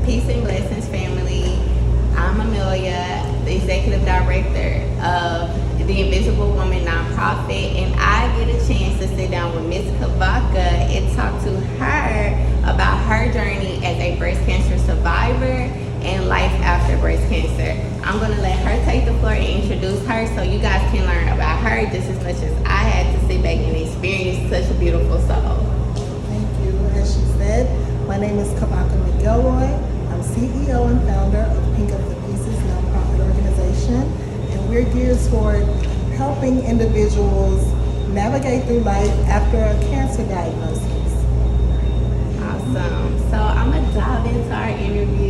Peace and blessings, family. I'm Amelia, the executive director of the Invisible Woman nonprofit, and I get a chance to sit down with Miss Kavaca and talk to her about her journey as a breast cancer survivor and life after breast cancer. I'm going to let her take the floor and introduce her so you guys can learn about her just as much as I had to sit back and experience such a beautiful soul. Thank you. As she said, my name is Kavaca McElroy. I'm CEO and founder of Pink Up the Pieces nonprofit organization, and we're geared toward helping individuals navigate through life after a cancer diagnosis. Awesome. So I'm gonna dive into our interview.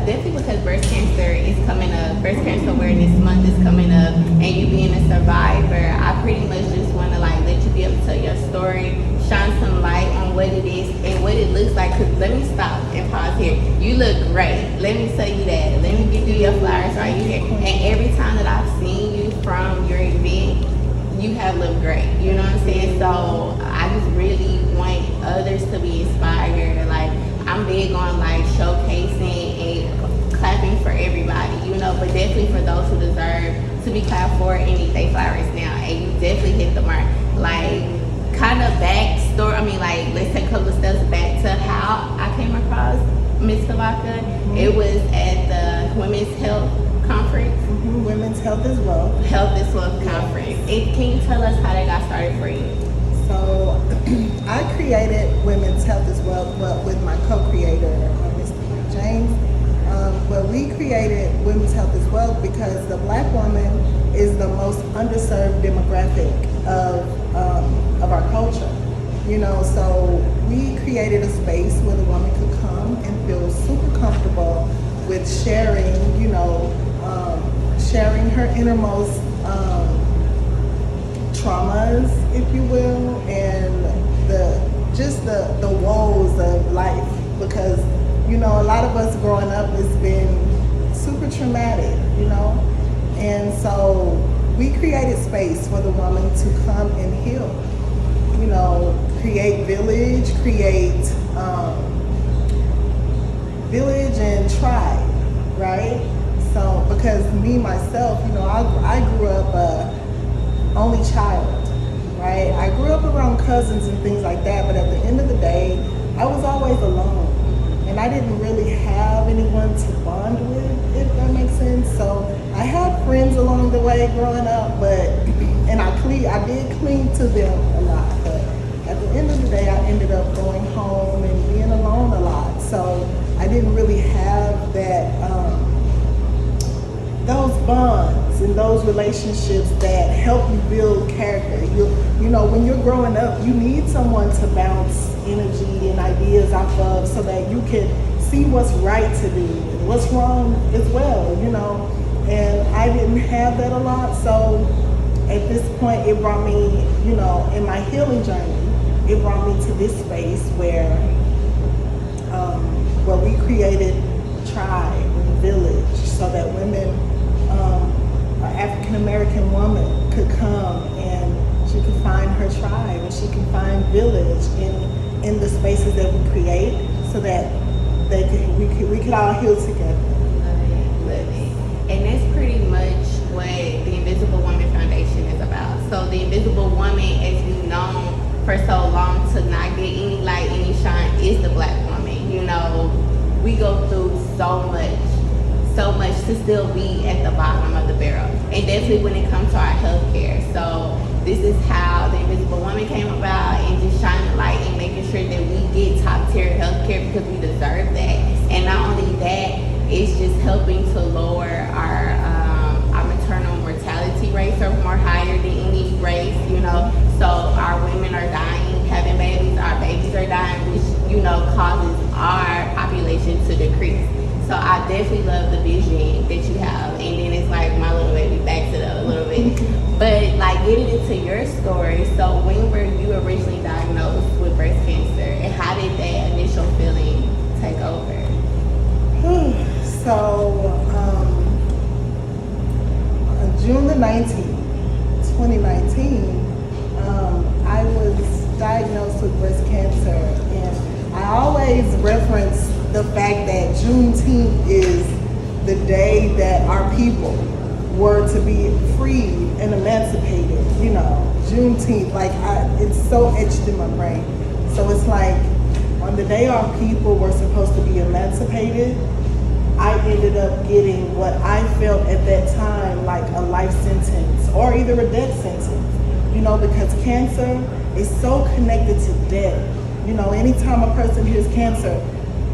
Definitely because breast cancer is coming up. Breast Cancer Awareness Month is coming up, and you being a survivor, I pretty much just want to let you be able to tell your story, shine some light on what it is and what it looks like. Cause let me stop and pause here. You look great. Let me tell you that. Let me give you your flowers right here. And every time that I've seen you from your event, you have looked great. You know what I'm saying? So I just really want others to be inspired. I'm big on showcasing and clapping for everybody, but definitely for those who deserve to be clapped for and need their flowers now. And you definitely hit the mark. Kind of backstory, let's take a couple of steps back to how I came across Miss Kavaca. Mm-hmm. It was at the Women's Health Conference. Mm-hmm. Women's Health is Wealth. Health is Wealth Conference. And can you tell us how that got started for you? So I created Women's Health is Wealth with my co-creator, Mr. James. But we created Women's Health is Wealth because the Black woman is the most underserved demographic of our culture. So we created a space where the woman could come and feel super comfortable with sharing, sharing her innermost traumas, if you will, and the woes of life, because a lot of us growing up has been super traumatic, and so we created space for the woman to come and heal, create village and tribe, right? So because me myself, I grew up only child, right? I grew up around cousins and things like that, but at the end of the day, I was always alone. And I didn't really have anyone to bond with, if that makes sense. So I had friends along the way growing up, and I did cling to them a lot. But at the end of the day, I ended up going home and being alone a lot. So I didn't really have that, those bonds and those relationships that help you build character. When you're growing up, you need someone to bounce energy and ideas off of so that you can see what's right to do and what's wrong as well, And I didn't have that a lot, so at this point it brought me, in my healing journey, it brought me to this space where we created a tribe, a village, so that women, an African American woman could come and she could find her tribe and she can find village in the spaces that we create, so that we could all heal together. Love it. And that's pretty much what the Invisible Woman Foundation is about. So the Invisible Woman, as we've known for so long to not get any light, any shine, is the Black woman. We go through so much to still be at the bottom of the barrel. And definitely when it comes to our healthcare. So this is how the Invisible Woman came about, and just shining light and making sure that we get top tier healthcare because we deserve that. And not only that, it's just helping to lower our maternal mortality rates are more higher than any race, So our women are dying, having babies, our babies are dying, which, causes our population to decrease. So I definitely love the vision that you have. And then it's like my little baby backs it up a little bit. But getting into your story, so when were you originally diagnosed with breast cancer, and how did that initial feeling take over? So 2019, I was diagnosed with breast cancer, and I always reference the fact that Juneteenth is the day that our people were to be freed and emancipated. You know, Juneteenth, like it's so etched in my brain. So it's like on the day our people were supposed to be emancipated, I ended up getting what I felt at that time like a life sentence or either a death sentence. You know, because cancer is so connected to death. You know, anytime a person hears cancer,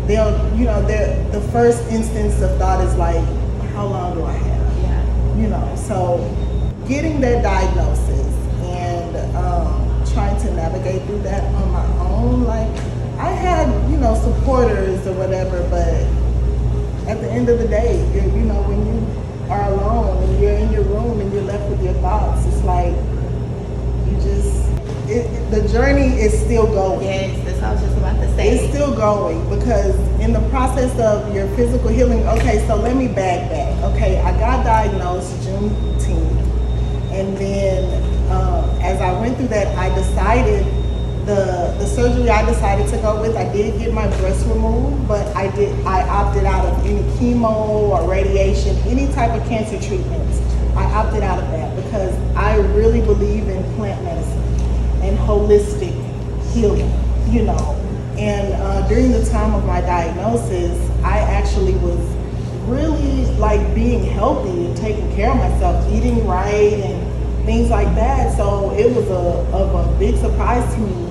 the first instance of thought is like, how long do I have? Yeah. You know, so getting that diagnosis and trying to navigate through that on my own, like I had, supporters or whatever, but at the end of the day, when you are alone and you're in your room and you're left with your thoughts, it's like the journey is still going. Yes, that's what I was just about to say. It's still going because in the process of your physical healing, okay, so let me back. Okay, I got diagnosed Juneteenth, and then as I went through that, I decided the surgery I decided to go with, I did get my breast removed, but I opted out of any chemo or radiation, any type of cancer treatments. I opted out of that because I really believe in plant medicine and holistic healing, And during the time of my diagnosis, I actually was really like being healthy and taking care of myself, eating right and things like that. So it was a big surprise to me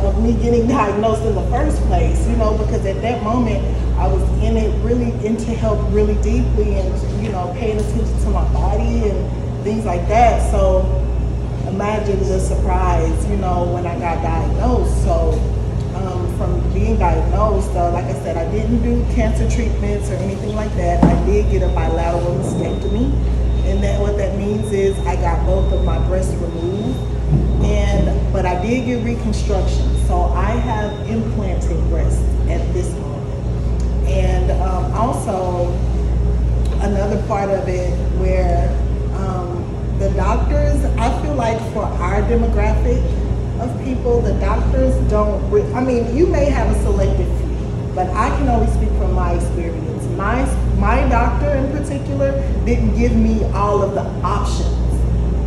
of me getting diagnosed in the first place, because at that moment I was really into health really deeply and, paying attention to my body and things like that. So imagine the surprise, when I got diagnosed. So from being diagnosed, like I said, I didn't do cancer treatments or anything like that. I did get a bilateral mastectomy, and what that means is I got both of my breasts removed, but I did get reconstruction. So I have implanted breasts at this moment. And also another part of it where the doctors, I feel like for our demographic of people, the doctors you may have a selective few, but I can only speak from my experience. My doctor in particular didn't give me all of the options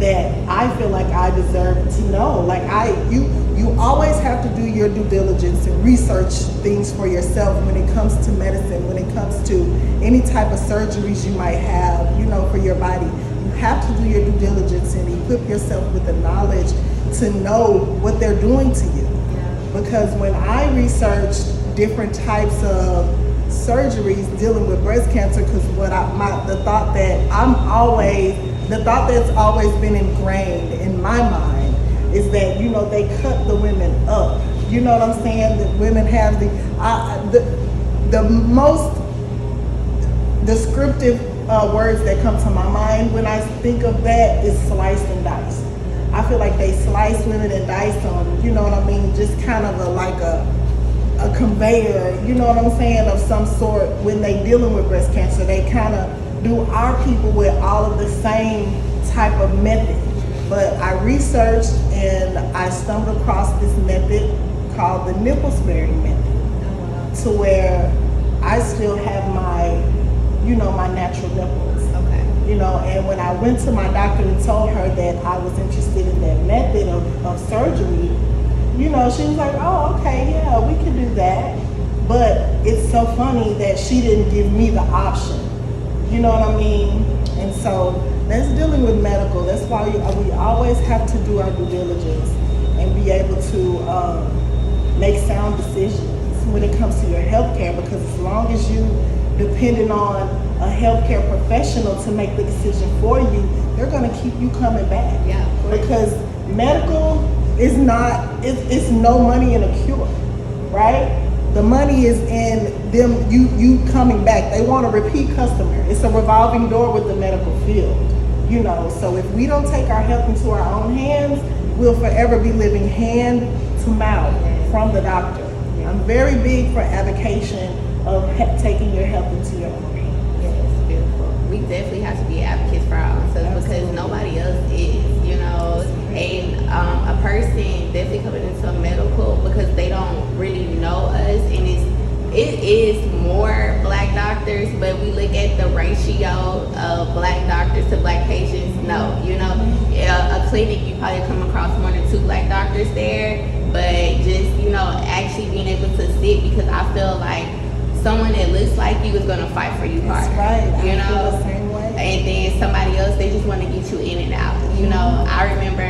that I feel like I deserve to know. Like you always have to do your due diligence and research things for yourself when it comes to medicine, when it comes to any type of surgeries you might have, for your body. You have to do your due diligence and equip yourself with the knowledge to know what they're doing to you. Yeah. Because when I researched different types of surgeries dealing with breast cancer, because the thought that's always been ingrained in my mind is that they cut the women up. You know what I'm saying? That women have the most descriptive words that come to my mind when I think of that is sliced and diced. I feel like they slice women and dice them, just kind of like a conveyor, of some sort. When they dealing with breast cancer, they kind of do our people with all of the same type of method. But I researched and I stumbled across this method called the nipple sparing method, to where I still have my natural nipples. Okay. And when I went to my doctor and told her that I was interested in that method of surgery, she was like, oh, okay, yeah, we can do that. But it's so funny that she didn't give me the option. You know what I mean? And so that's dealing with medical. That's why we always have to do our due diligence and be able to make sound decisions when it comes to your healthcare, because as long as you depending on a healthcare professional to make the decision for you, they're going to keep you coming back. Yeah. Because medical is it's no money in a cure, right? The money is in them, you coming back. They want a repeat customer. It's a revolving door with the medical field, So if we don't take our health into our own hands, we'll forever be living hand to mouth from the doctor. I'm very big for advocacy of taking your health into your own hands. Yes, beautiful. We definitely have to be advocates for our own selves, person definitely coming into medical because they don't really know us, and it is more black doctors, but we look at the ratio of black doctors to black patients. No, you know, a clinic you probably come across 1 or 2 black doctors there, but just, you know, actually being able to sit, because I feel like someone that looks like you is gonna fight for you harder. That's right. You I feel know, the same way. and then somebody else, they just want to get you in and out. You know, I remember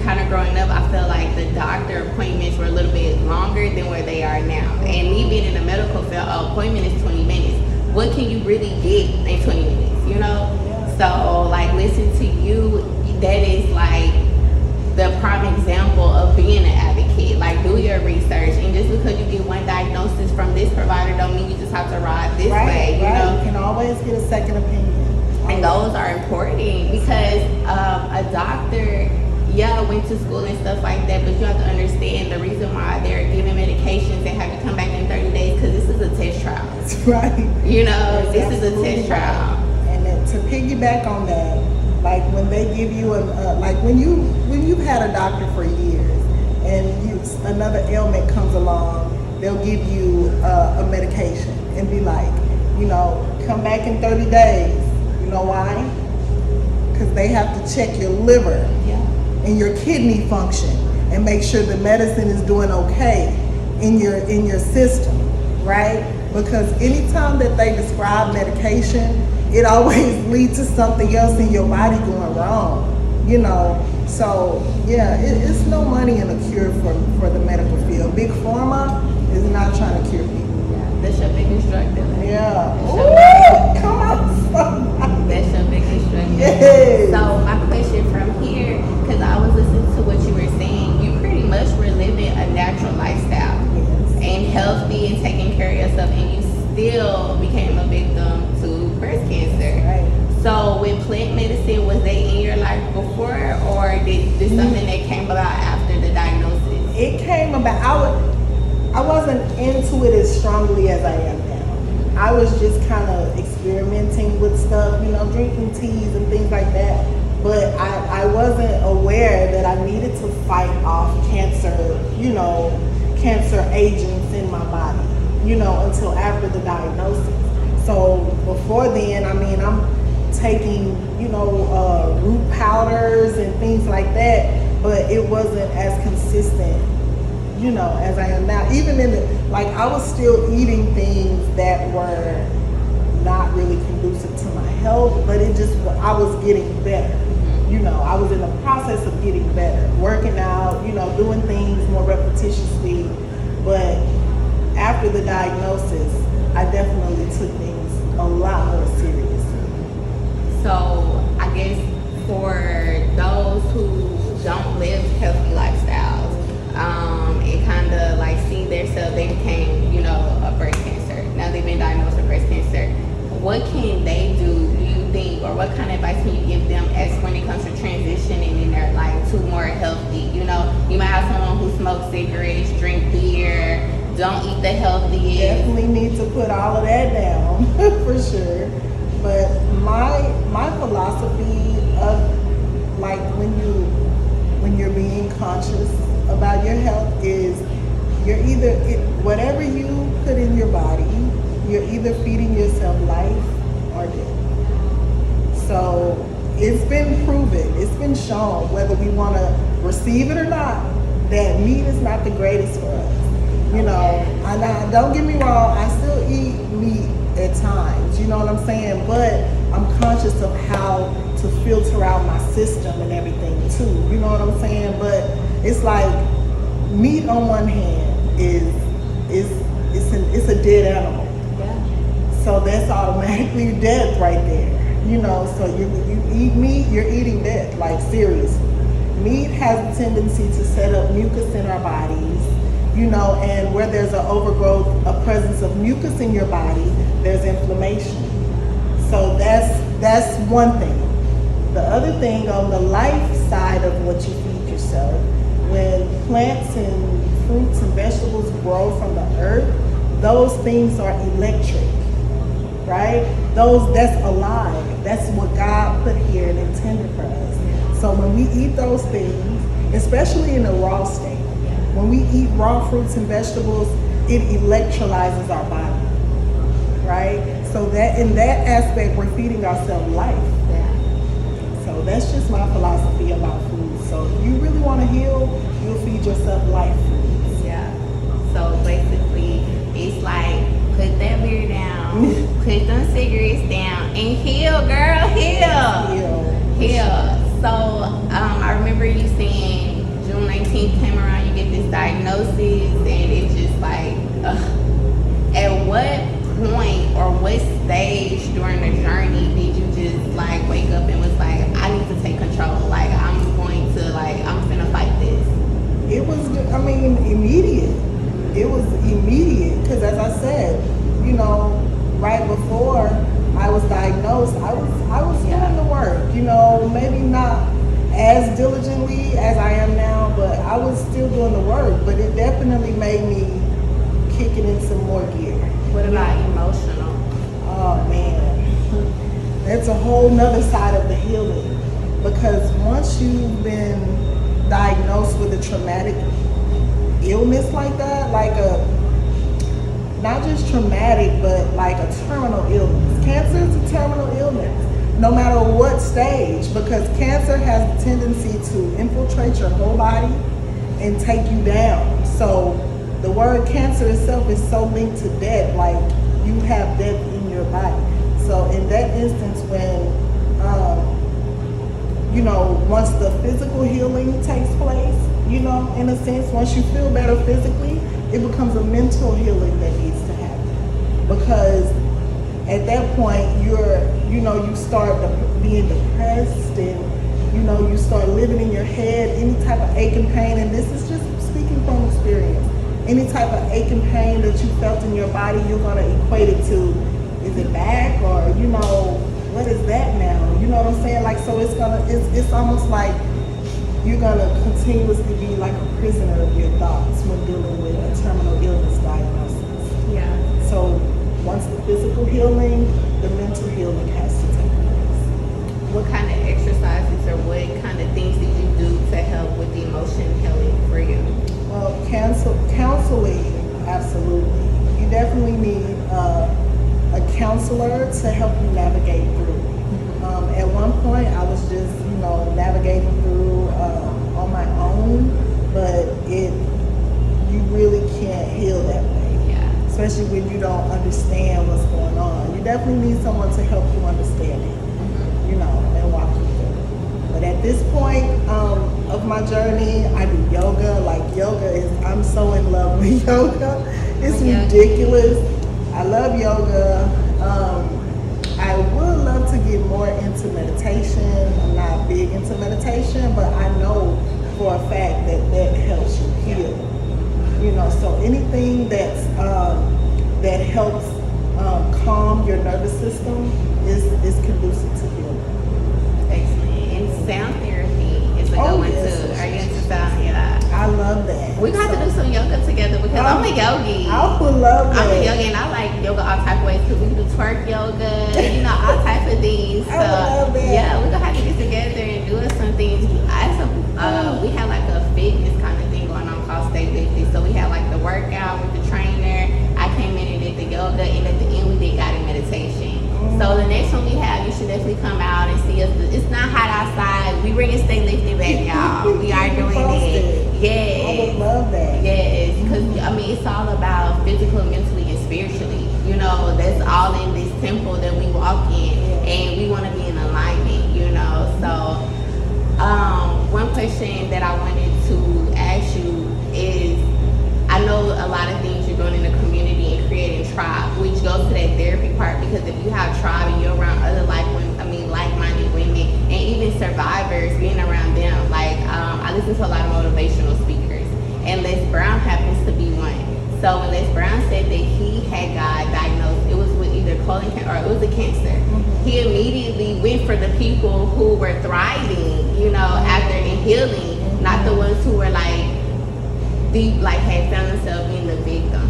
kind of growing up, I felt like the doctor appointments were a little bit longer than where they are now. And me being in the medical field, an appointment is 20 minutes. What can you really get in 20 minutes, you know? So, like, listen to you, that is like the prime example of being an advocate. Like, do your research, and just because you get one diagnosis from this provider don't mean you just have to ride this way, you know? You can always get a second opinion. And those are important because a doctor, went to school and stuff like that, but you have to understand the reason why they're giving medications and have you come back in 30 days, because this is a test trial. That's right. You know, That's this is a test trial. And then to piggyback on that, like when they give you like when you've had a doctor for years and another ailment comes along, they'll give you a medication and be like, you know, come back in 30 days. You know why? Because they have to check your liver and your kidney function and make sure the medicine is doing okay in your system, right? Because anytime that they describe medication, it always leads to something else in your body going wrong, you know. So it's no money in a cure for the medical field. Big Pharma is not trying to cure people. That's your biggest drug dealer. Yeah. Come on. That's your biggest drug dealer. Yes. So my question from here, because I was listening to what you were saying, you pretty much were living a natural lifestyle and healthy and taking care of yourself, and you still became a victim to breast cancer. Right. So with plant medicine, was they in your life before, or did this something that came about after the diagnosis? It came about, I wasn't into it as strongly as I am now. I was just kind of experimenting with stuff, you know, drinking teas and things like that. But I wasn't aware that I needed to fight off cancer, you know, cancer agents in my body, you know, until after the diagnosis. So before then, I mean, I'm taking, you know, root powders and things like that, but it wasn't as consistent, you know, as I am now. Even like I was still eating things that were not really conducive to my health, but I was getting better. You know, I was in the process of getting better, working out, you know, doing things more repetitiously. But after the diagnosis, I definitely took things a lot more seriously. So I guess for those who don't live healthy lifestyles, and kind of like see themselves, they became, you know, a breast cancer. Now they've been diagnosed with breast cancer. What can they do you think, or what kind of advice can you give them as when it comes to transitioning in their life to more healthy? You know, you might have someone who smokes cigarettes, drink beer, don't eat the healthiest. Definitely need to put all of that down for sure. But my philosophy of like when you're being conscious about your health is whatever you put in your body, you're either feeding yourself life or death. So it's been proven, it's been shown, whether we want to receive it or not, that meat is not the greatest for us. You know, and don't get me wrong, I still eat meat at times, you know what I'm saying? But I'm conscious of how to filter out my system and everything too, you know what I'm saying? But it's like meat on one hand it's a dead animal. So that's automatically death right there. You know, so you eat meat, you're eating death, like seriously. Meat has a tendency to set up mucus in our bodies, you know, and where there's an overgrowth, a presence of mucus in your body, there's inflammation. So that's one thing. The other thing, on the life side of what you feed yourself, when plants and fruits and vegetables grow from the earth, those things are electric, right? That's alive. That's what God put here and intended for us. So when we eat those things, especially in the raw state. When we eat raw fruits and vegetables, it electrolyzes our body, right? So that in that aspect, we're feeding ourselves life. So that's just my philosophy about food. So if you really want to heal, you'll feed yourself life foods. Yeah. So basically, it's like put that beer down, put them cigarettes down, and heal, girl, heal. So I remember you saying June 19th came around, you get this diagnosis, and it's just like, at what point or what stage during the journey did you just like wake up and was like, I need to take control, like I'm finna fight this? It was, immediate. It was immediate, because as I said, right before I was diagnosed, I was doing the work, maybe not as diligently as I am now, but I was still doing the work. But it definitely made me kick it in some more gear. What about emotional? Oh man, that's a whole nother side of the healing, because once you've been diagnosed with a traumatic illness like that, like not just traumatic, but like a terminal illness. Cancer is a terminal illness, no matter what stage, because cancer has the tendency to infiltrate your whole body and take you down. So the word cancer itself is so linked to death, like you have death in your body. So in that instance, when, once the physical healing takes place, in a sense, once you feel better physically, it becomes a mental healing that needs to happen. Because at that point, you start being depressed, and, you start living in your head, any type of ache and pain, and this is just speaking from experience. Any type of ache and pain that you felt in your body, you're going to equate it to, is it back, or, what is that now? You know what I'm saying? Like, so it's almost like you're going to continuously be like a prisoner of your thoughts when dealing with a terminal illness diagnosis. Yeah. So once the physical healing, the mental healing has to take place. What kind of exercises or what kind of things did you do to help with the emotion healing for you? Well, counseling, absolutely. You definitely need a counselor to help you navigate through. At one point, I was just, navigating through on my own, but you really can't heal that way. Yeah. Especially when you don't understand what's going on. You definitely need someone to help you understand it, and walk you through. But at this point of my journey, I do yoga. Like I'm so in love with yoga. It's ridiculous. I love yoga. I would love to get more into meditation. I'm not big into meditation, but I know for a fact that helps you heal. So anything that helps calm your nervous system is conducive to healing. Excellent. And sound therapy is a good one too. Are you into sound? Yeah. I love that. We got to do some yoga together, because I'm a yogi. I would love that. I'm a yogi, and I like yoga all type of ways, because we can do twerk yoga, all type of things. So, I love that. Yeah, we're going to have to get together and do some things. We have like a fitness kind of thing going on called Stay Lifted. So we had like the workout with the trainer. I came in and did the yoga, and at the end we did guided meditation. So the next one we have, you should definitely come out and see us. It's not hot outside. We bringing Stay Lifted back, y'all. We are doing it. Yes. I would love that. Yes, because it's all about physical, mentally, and spiritually. That's all in this temple that we walk in, and we want to be in alignment. So one question that I wanted to ask you is, I know a lot of things you're doing in the community and creating tribe, which goes to that therapy part, because if you have tribe and you're around other like-minded women, and even survivors, being around them, like I listen to a lot of motivational speakers, and Les Brown happens to be one. So when Les Brown said that he had got diagnosed, it was with either colon cancer or it was a cancer. He immediately went for the people who were thriving, after the healing, not the ones who were like deep, like had found themselves being the victim,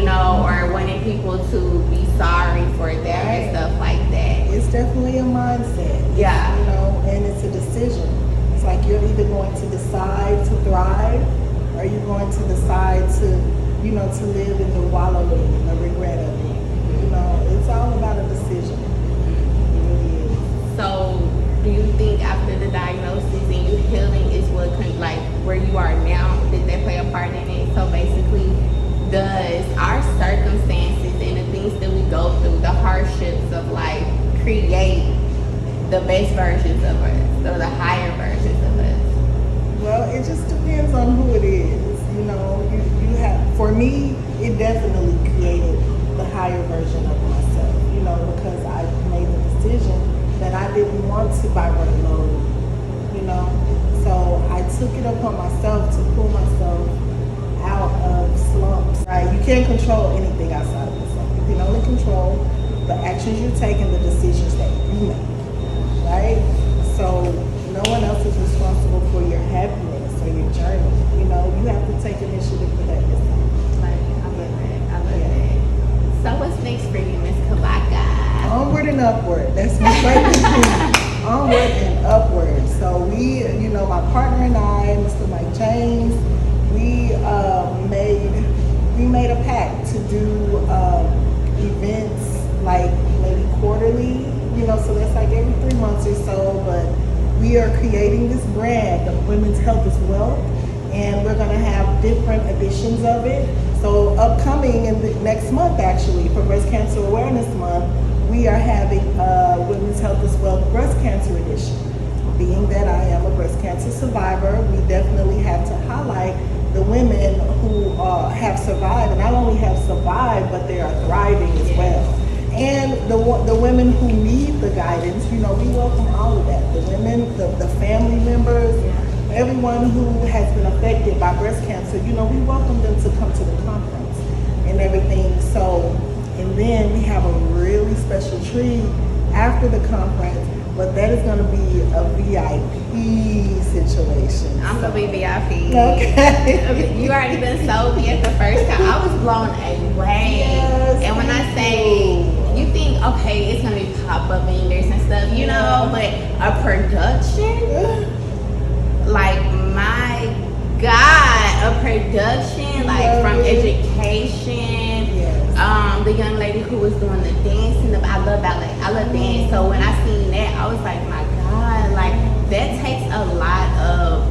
or wanting people to be sorry for them and stuff like that. It's definitely a mindset. Yeah. And it's a decision. It's like you're either going to decide to the best versions of us or the higher versions of us? Well, it just depends on who it is. You know, you have, for me, it definitely created the higher version of myself, you know, because I made the decision that I didn't want to vibrate low, you know. So I took it upon myself to pull myself out of slumps, right? You can't control anything outside of yourself. You can only control the actions you take and the decisions that you make, right? So no one else is responsible for your happiness or your journey. You know, you have to take initiative for that yourself. Like, I love that. I love that. So what's next for you, Miss Kavaca? Onward and upward. That's my favorite. Onward and upward. So we, you know, my partner and I, Mr. Mike James, we made a pact to do events like maybe quarterly, you know, so that's like every 3 months or so. But we are creating this brand of Women's Health is Wealth, and we're going to have different editions of it. So upcoming in the next month, actually, for Breast Cancer Awareness Month, we are having Women's Health is Wealth Breast Cancer Edition. Being that I am a breast cancer survivor, we definitely have to highlight the women who have survived, and not only have survived, but they are thriving as well. And the women who need the guidance, you know, we welcome all of that. The women, the family members, everyone who has been affected by breast cancer, you know, we welcome them to come to the conference and everything. So, and then we have a really special treat after the conference, but that is going to be a VIP situation. I'm going to be VIP. Okay. You already been sold me at the first time. I was blown away. Yes, and when I say, you think, okay, it's going to be pop-up vendors and stuff, you know, but a production? Like, my God, a production, like from education. The young lady who was doing the dancing, I love ballet, I love dance. So when I seen that, I was like, my God, like that takes a lot of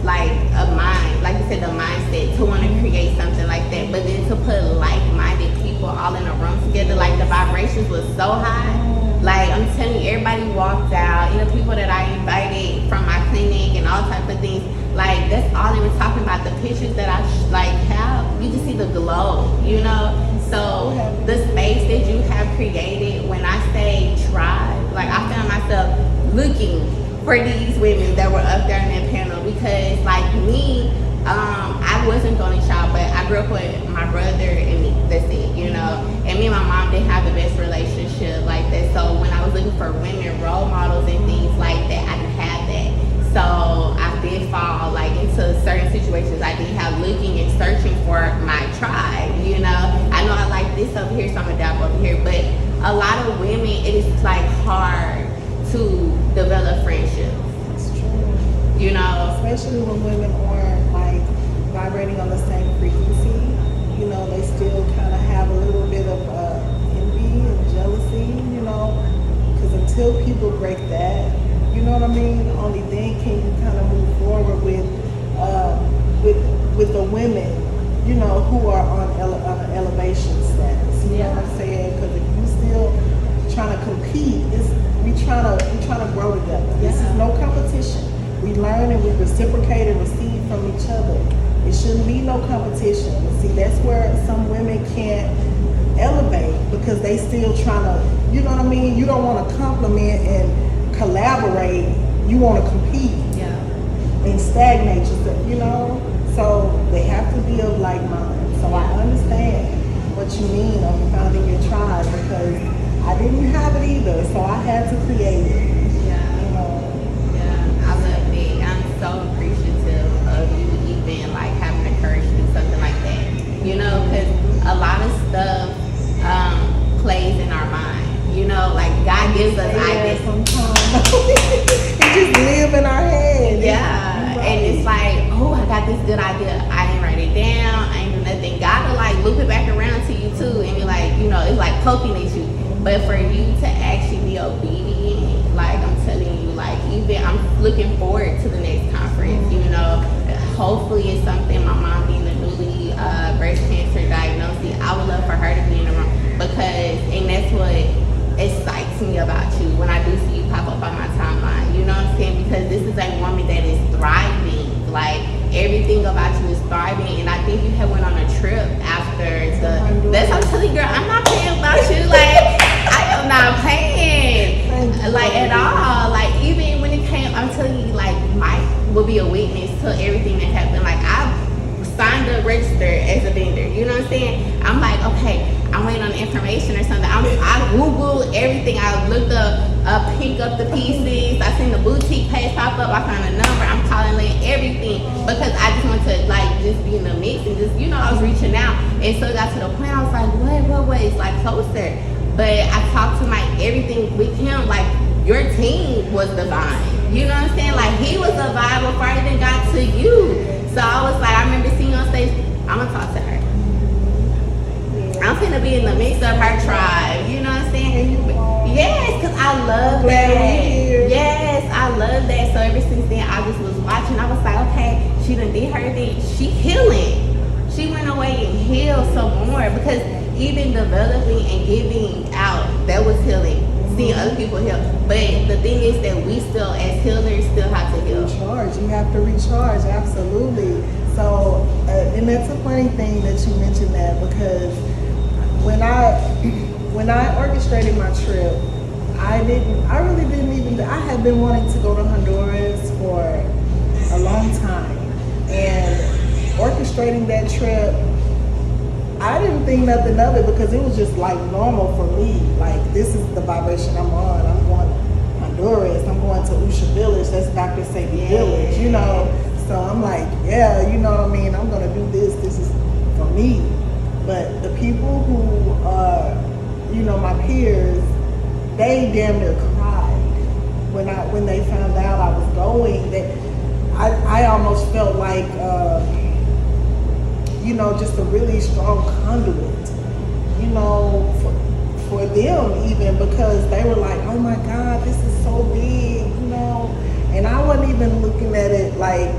like a mind, like you said, the mindset to want to create something like that. But then to put like-minded people all in a room together, like the vibrations was so high. Like I'm telling you, everybody walked out. You know, people that I invited from my clinic and all type of things. Like that's all they were talking about. The pictures that I have, you can see the glow. You know, so the space that you have created. When I say tribe, like I found myself looking for these women that were up there in that panel because, like me, I wasn't the only child, but I grew up with my brother and me. That's it, you know. And me and my mom didn't have the best relationship like that. So when I was looking for women role models and things like that, I didn't have that. So I did fall like into certain situations I did have looking and searching for my tribe, you know. I know I like this over here, so I'm gonna dab over here. But a lot of women, it is like hard to develop friendships. It's true. You know, especially when women aren't like vibrating on the same frequency. You know, they still kind of have a little bit of envy and jealousy. You know, because until people break that, you know what I mean. Only then can you kind of move forward with the women, you know, who are on an elevation status. You know what I'm saying? Because if you still trying to compete, we trying to grow together. This is no competition. We learn and we reciprocate and receive from each other. It shouldn't be no competition. See, that's where some women can't elevate because they still trying to, you know what I mean? You don't want to compliment and collaborate. You want to compete and stagnate yourself, you know? So they have to be of like mind. So I understand what you mean on founding your tribe because I didn't have it either. So I had to create it. I love it. I'm so appreciative of you even like having the courage to do something like that. You know, because a lot of stuff plays in our mind. You know, like God gives us ideas. Sometimes it just live in our head. And it's like, oh, I got this good idea. I didn't write it down. I ain't do nothing. God will like loop it back around to you too, and you're like, you know, it's like poking at you. But for you to actually be obedient, like I'm telling you, like even I'm looking forward to the next conference. You know, hopefully it's something. My mom being a newly breast cancer diagnosis, I would love for her to be in the room because, and that's what excites me about you. When I do see you pop up on my timeline. You know what I'm saying? Because this is a woman that is thriving. Like, everything about you is thriving. And I think you had went on a trip after the. That's what I'm telling you, girl. I'm not playing about you. Like, I am not playing. Like, at all. Like, even when it came, I'm telling you, like, Mike will be a witness to everything that happened. Like, I signed up, registered as a vendor. You know what I'm saying? I'm like, okay, I'm waiting on the information or something. I Googled everything. I looked up, Pink Up the Pieces. I seen the boutique page pop up. I found a number. I'm calling everything because I just want to, like, just be in the mix and just, you know, I was reaching out. And so it got to the point I was like, what? It's like closer. But I talked to Mike, everything with him, like, your team was divine. You know what I'm saying? Like, he was a vibe before I even got to you. So I was like, I remember seeing you on stage, I'm gonna talk to her. I'm finna be in the mix of her tribe. You know what I'm saying? Yes, because I love that. Yes, I love that. So ever since then, I just was watching. I was like, okay, she done did her thing. She healing. She went away and healed some more because even developing and giving out, that was healing. Seeing other people heal. But the thing is that we still, as healers, still have to heal. Recharge. You have to recharge. Absolutely. So, and that's a funny thing that you mentioned that because when I orchestrated my trip, I had been wanting to go to Honduras for a long time, and orchestrating that trip, I didn't think nothing of it because it was just like normal for me. Like, this is the vibration I'm on. I'm going to Honduras. I'm going to Usha Village. That's Dr. Sadie Village, you know. So I'm like, yeah, you know what I mean? I'm going to do this. This is for me. But the people who are, you know, my peers, they damn near cried when they found out I was going. That I almost felt like, you know, just a really strong conduit, you know, for them even, because they were like, oh my God, this is so big, you know. And I wasn't even looking at it like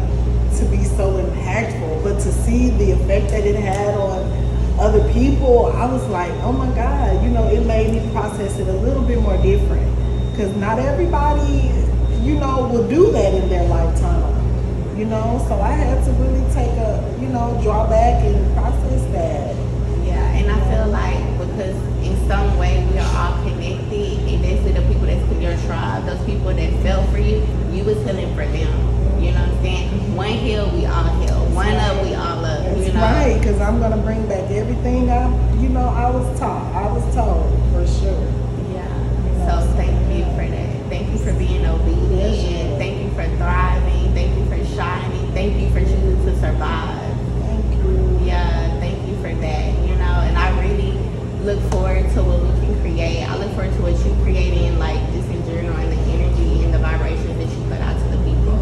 to be so impactful, but to see the effect that it had on other people, I was like, oh my God, you know, it made me process it a little bit more different. Because not everybody, you know, will do that in their lifetime. You know, so I had to really take draw back and process that. Yeah, and I feel like because in some way we are all connected, and that's the people that's in your tribe, those people that fell for you, you was healing for them. You know what I'm saying? One heal, we all heal. One up, we all up. That's you know? Right, because I'm gonna bring back everything I was taught. I was told for sure. Yeah. So thank you for that. Thank you for being obedient. Yes. Thank you for thriving. Thank you for shining. Thank you for choosing to survive. Thank you. Yeah, thank you for that. You know, and I really look forward to what we can create. I look forward to what you creating, like just in general, and the energy and the vibrations that you put out to the people.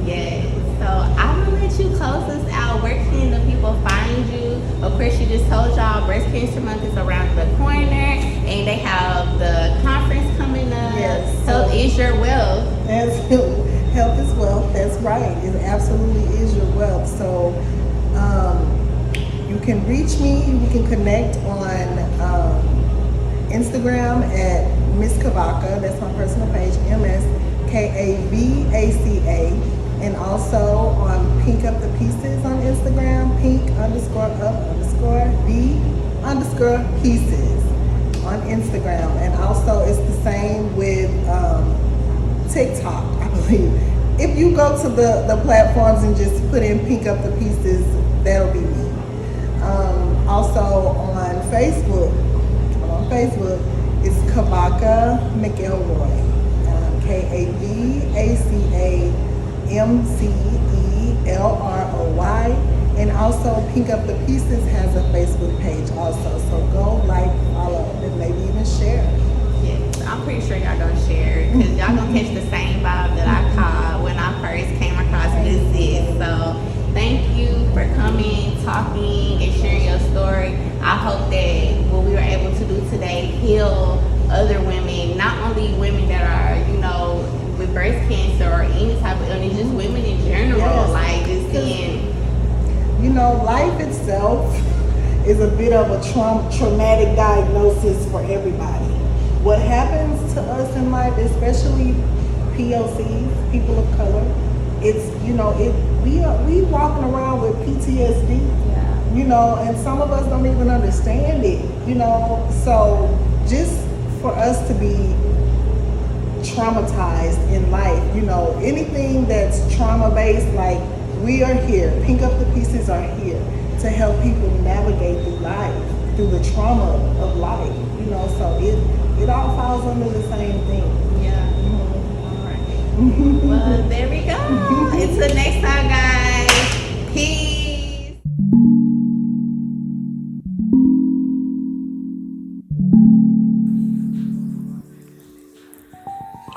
Yes. So I'm gonna let you close us out. Where can the people find you? Of course, you just told y'all Breast Cancer Month is around the corner, and they have the conference coming up. Yes. Health is your wealth. Health is wealth. That's right. It absolutely is your wealth. So you can reach me. We can connect on Instagram at Miss Kavaca. That's my personal page, MSKAVACA. And also on Pink Up the Pieces on Instagram, pink_up_the_pieces on Instagram. And also it's the same with TikTok, I believe. If you go to the platforms and just put in Pink Up the Pieces, that'll be me. Also on Facebook, it's Kavaca McElroy. KAVACAMCELROY. And also Pink Up the Pieces has a Facebook page also. So go like, follow, and maybe even share. Yes, I'm pretty sure y'all gonna share it because y'all gonna catch the same vibe that I caught when I first came across this. So thank you for coming, talking, and sharing your story. I hope that what we were able to do today heal other women, not only women that are, you know, with breast cancer or any type of illness, just women in general. Yes. Like just seeing, you know, life itself is a bit of a traumatic diagnosis for everybody. what happens to us in life, especially POCs, people of color, it's, we walking around with PTSD, and some of us don't even understand it, so just for us to be traumatized in life, anything that's trauma based, like, we are here, Pink Up the Pieces are here to help people navigate through life, through the trauma of life, so it all falls under the same thing. Yeah. All right. Well, there we go. Until next time, guys. Peace.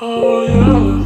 Oh yeah.